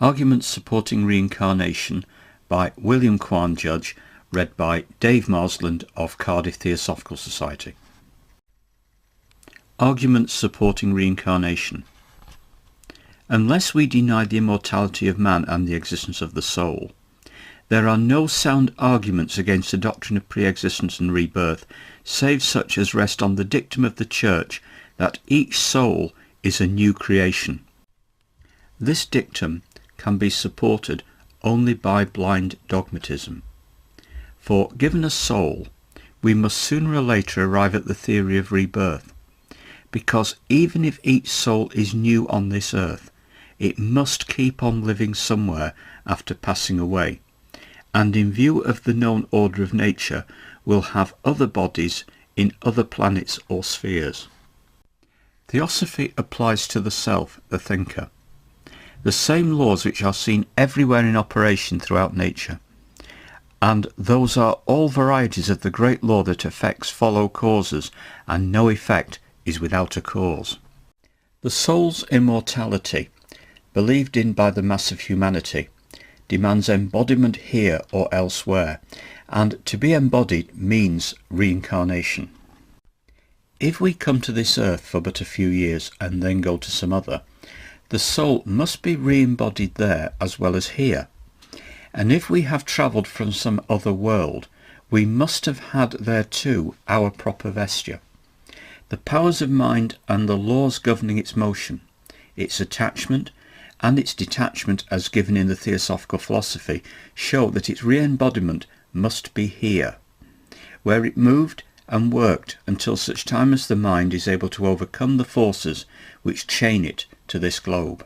Arguments Supporting Reincarnation by William Quan, Judge, read by Dave Marsland of Cardiff Theosophical Society. Arguments Supporting Reincarnation. Unless we deny the immortality of man and the existence of the soul, there are no sound arguments against the doctrine of pre-existence and rebirth, save such as rest on the dictum of the Church that each soul is a new creation. This dictum can be supported only by blind dogmatism. For given a soul, we must sooner or later arrive at the theory of rebirth, because even if each soul is new on this earth, it must keep on living somewhere after passing away, and in view of the known order of nature will have other bodies in other planets or spheres. Theosophy applies to the self, the thinker, the same laws which are seen everywhere in operation throughout nature, and those are all varieties of the great law that effects follow causes, and no effect is without a cause. The soul's immortality, believed in by the mass of humanity, demands embodiment here or elsewhere, and to be embodied means reincarnation. If we come to this earth for but a few years and then go to some other, the soul must be re-embodied there as well as here, and if we have travelled from some other world, we must have had there too our proper vesture. The powers of mind and the laws governing its motion, its attachment and its detachment as given in the Theosophical philosophy show that its re-embodiment must be here, where it moved and worked until such time as the mind is able to overcome the forces which chain it to this globe.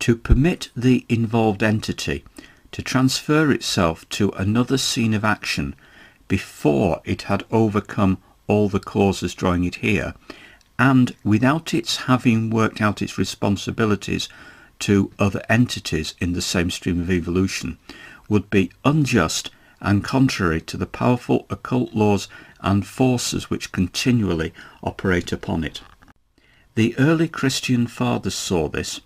To permit the involved entity to transfer itself to another scene of action before it had overcome all the causes drawing it here, and without its having worked out its responsibilities to other entities in the same stream of evolution, would be unjust and contrary to the powerful occult laws and forces which continually operate upon it. The early Christian fathers saw this,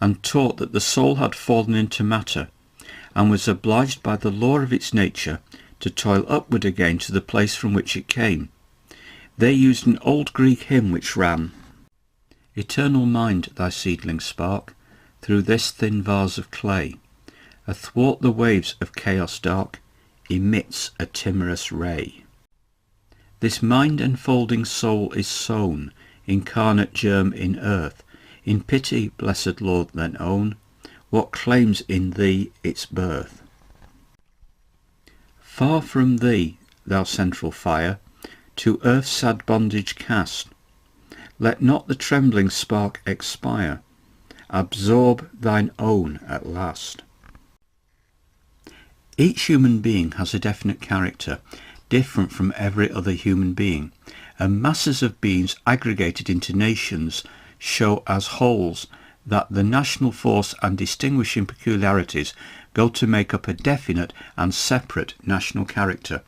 and taught that the soul had fallen into matter, and was obliged by the law of its nature to toil upward again to the place from which it came. They used an old Greek hymn which ran, "Eternal mind, thy seedling spark, through this thin vase of clay, athwart the waves of chaos dark, emits a timorous ray." This mind-enfolding soul is sown, incarnate germ in earth. In pity, blessed Lord, then own what claims in thee its birth. Far from thee, thou central fire, to earth's sad bondage cast, let not the trembling spark expire, absorb thine own at last. Each human being has a definite character, different from every other human being, and masses of beings aggregated into nations show as wholes that the national force and distinguishing peculiarities go to make up a definite and separate national character.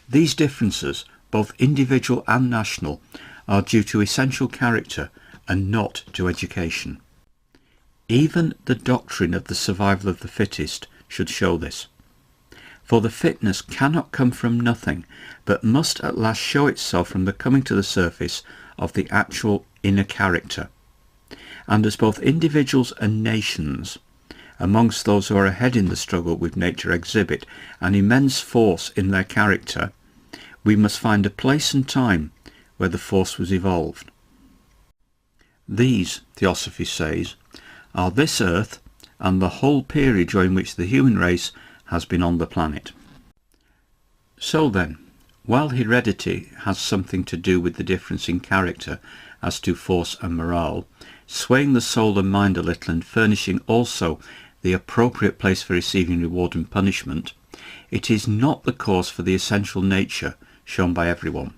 These differences, both individual and national, are due to essential character and not to education. Even the doctrine of the survival of the fittest should show this. For the fitness cannot come from nothing, but must at last show itself from the coming to the surface of the actual inner character. And as both individuals and nations, amongst those who are ahead in the struggle with nature, exhibit an immense force in their character, we must find a place and time where the force was evolved. These, Theosophy says, are this earth and the whole period during which the human race has been on the planet. So then, while heredity has something to do with the difference in character as to force and morale, swaying the soul and mind a little and furnishing also the appropriate place for receiving reward and punishment, it is not the cause for the essential nature shown by everyone.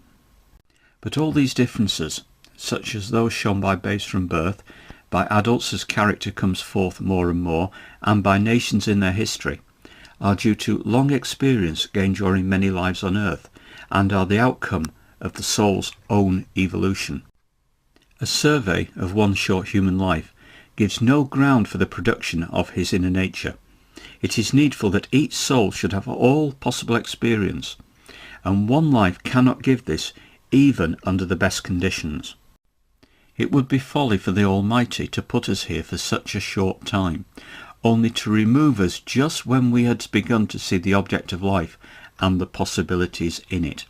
But all these differences, such as those shown by babes from birth, by adults as character comes forth more and more, and by nations in their history, are due to long experience gained during many lives on earth, and are the outcome of the soul's own evolution. A survey of one short human life gives no ground for the production of his inner nature. It is needful that each soul should have all possible experience, and one life cannot give this even under the best conditions. It would be folly for the Almighty to put us here for such a short time, only to remove us just when we had begun to see the object of life and the possibilities in it.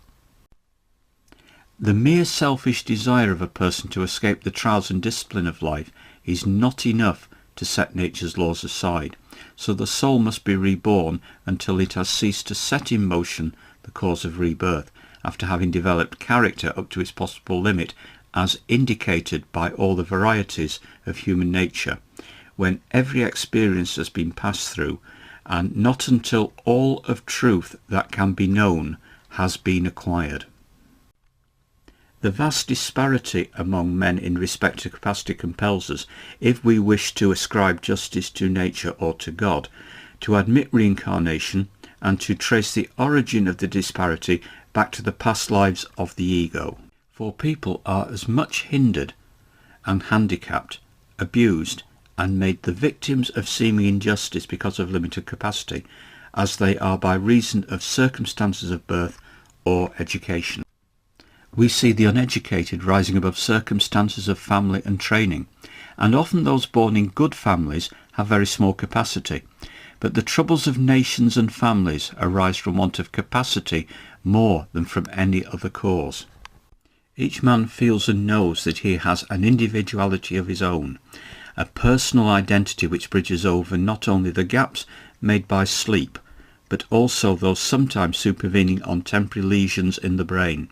The mere selfish desire of a person to escape the trials and discipline of life is not enough to set nature's laws aside, so the soul must be reborn until it has ceased to set in motion the cause of rebirth, after having developed character up to its possible limit, as indicated by all the varieties of human nature, when every experience has been passed through, and not until all of truth that can be known has been acquired. The vast disparity among men in respect to capacity compels us, if we wish to ascribe justice to nature or to God, to admit reincarnation and to trace the origin of the disparity back to the past lives of the ego. For people are as much hindered and handicapped, abused, and made the victims of seeming injustice because of limited capacity, as they are by reason of circumstances of birth or education. We see the uneducated rising above circumstances of family and training, and often those born in good families have very small capacity, but the troubles of nations and families arise from want of capacity more than from any other cause. Each man feels and knows that he has an individuality of his own, a personal identity which bridges over not only the gaps made by sleep, but also those sometimes supervening on temporary lesions in the brain.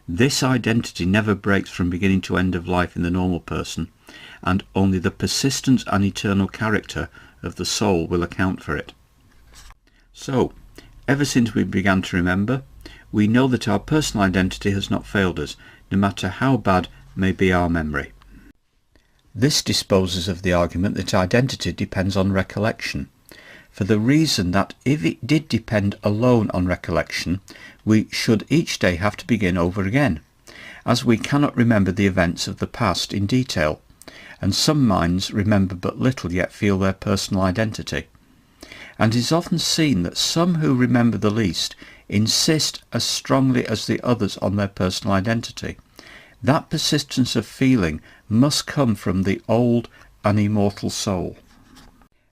This identity never breaks from beginning to end of life in the normal person, and only the persistence and eternal character of the soul will account for it. So, ever since we began to remember, we know that our personal identity has not failed us, no matter how bad may be our memory. This disposes of the argument that identity depends on recollection, for the reason that if it did depend alone on recollection, we should each day have to begin over again, as we cannot remember the events of the past in detail, and some minds remember but little yet feel their personal identity. And it is often seen that some who remember the least insist as strongly as the others on their personal identity. That persistence of feeling must come from the old and immortal soul.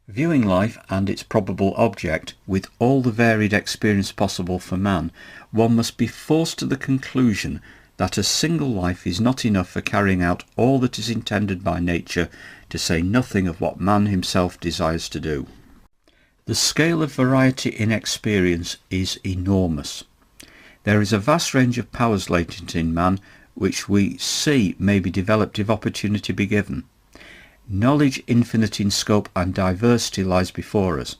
Viewing life and its probable object with all the varied experience possible for man, one must be forced to the conclusion that a single life is not enough for carrying out all that is intended by nature, to say nothing of what man himself desires to do. The scale of variety in experience is enormous. There is a vast range of powers latent in man, which we see may be developed if opportunity be given. Knowledge infinite in scope and diversity lies before us,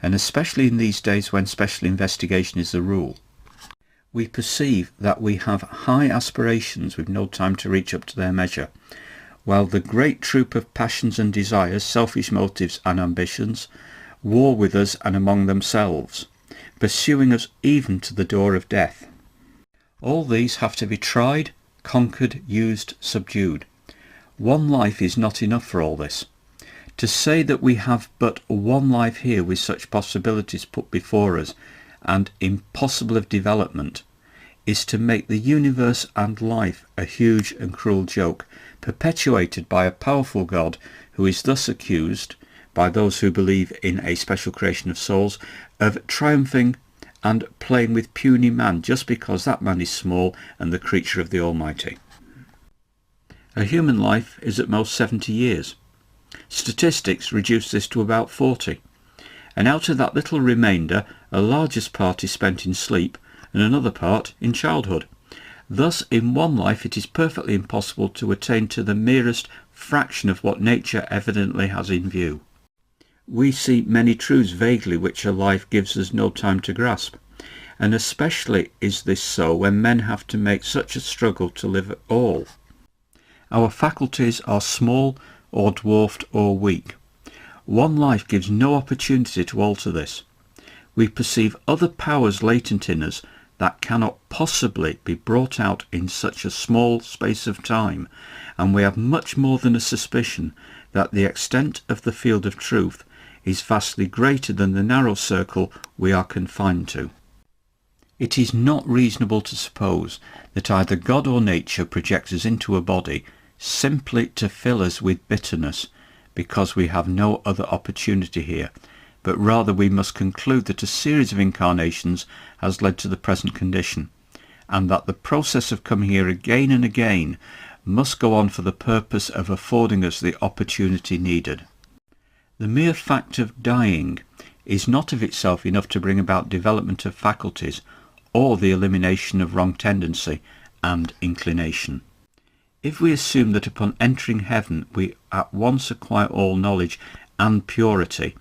and especially in these days when special investigation is the rule. We perceive that we have high aspirations with no time to reach up to their measure, while the great troop of passions and desires, selfish motives and ambitions, war with us and among themselves, pursuing us even to the door of death. All these have to be tried, conquered, used, subdued. One life is not enough for all this. To say that we have but one life here with such possibilities put before us and impossible of development is to make the universe and life a huge and cruel joke, perpetuated by a powerful God who is thus accused, by those who believe in a special creation of souls, of triumphing and playing with puny man just because that man is small and the creature of the Almighty. A human life is at most 70 years. Statistics reduce this to about 40, and out of that little remainder a largest part is spent in sleep and another part in childhood. Thus in one life it is perfectly impossible to attain to the merest fraction of what nature evidently has in view. We see many truths vaguely which a life gives us no time to grasp, and especially is this so when men have to make such a struggle to live at all. Our faculties are small or dwarfed or weak. One life gives no opportunity to alter this. We perceive other powers latent in us that cannot possibly be brought out in such a small space of time, and we have much more than a suspicion that the extent of the field of truth is vastly greater than the narrow circle we are confined to. It is not reasonable to suppose that either God or nature projects us into a body simply to fill us with bitterness because we have no other opportunity here, but rather we must conclude that a series of incarnations has led to the present condition, and that the process of coming here again and again must go on for the purpose of affording us the opportunity needed. The mere fact of dying is not of itself enough to bring about development of faculties or the elimination of wrong tendency and inclination. If we assume that upon entering heaven we at once acquire all knowledge and purity,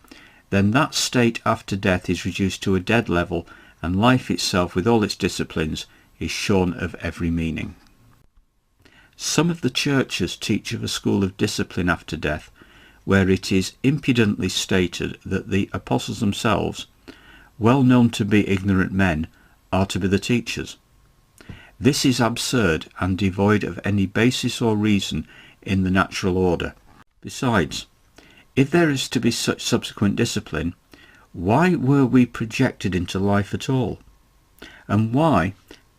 then that state after death is reduced to a dead level, and life itself with all its disciplines is shorn of every meaning. Some of the churches teach of a school of discipline after death, where it is impudently stated that the apostles themselves, well known to be ignorant men, are to be the teachers. This is absurd and devoid of any basis or reason in the natural order. Besides, if there is to be such subsequent discipline, why were we projected into life at all? And why,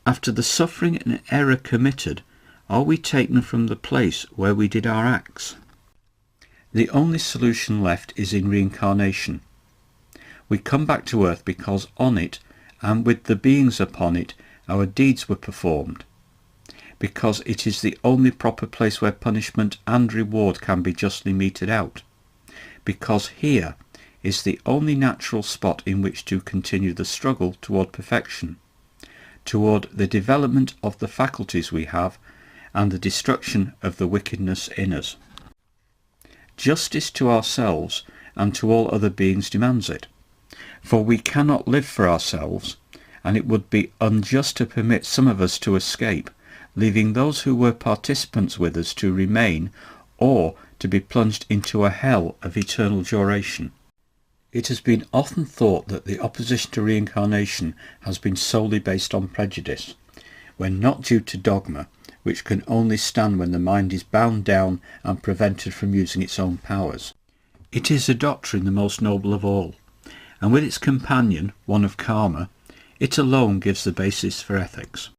after the suffering and error committed, are we taken from the place where we did our acts? The only solution left is in reincarnation. We come back to earth because on it, and with the beings upon it, our deeds were performed, because it is the only proper place where punishment and reward can be justly meted out, because here is the only natural spot in which to continue the struggle toward perfection, toward the development of the faculties we have, and the destruction of the wickedness in us. Justice to ourselves and to all other beings demands it, for we cannot live for ourselves, and it would be unjust to permit some of us to escape, leaving those who were participants with us to remain, or to be plunged into a hell of eternal duration. It has been often thought that the opposition to reincarnation has been solely based on prejudice, when not due to dogma, which can only stand when the mind is bound down and prevented from using its own powers. It is a doctrine the most noble of all, and with its companion, one of karma, it alone gives the basis for ethics.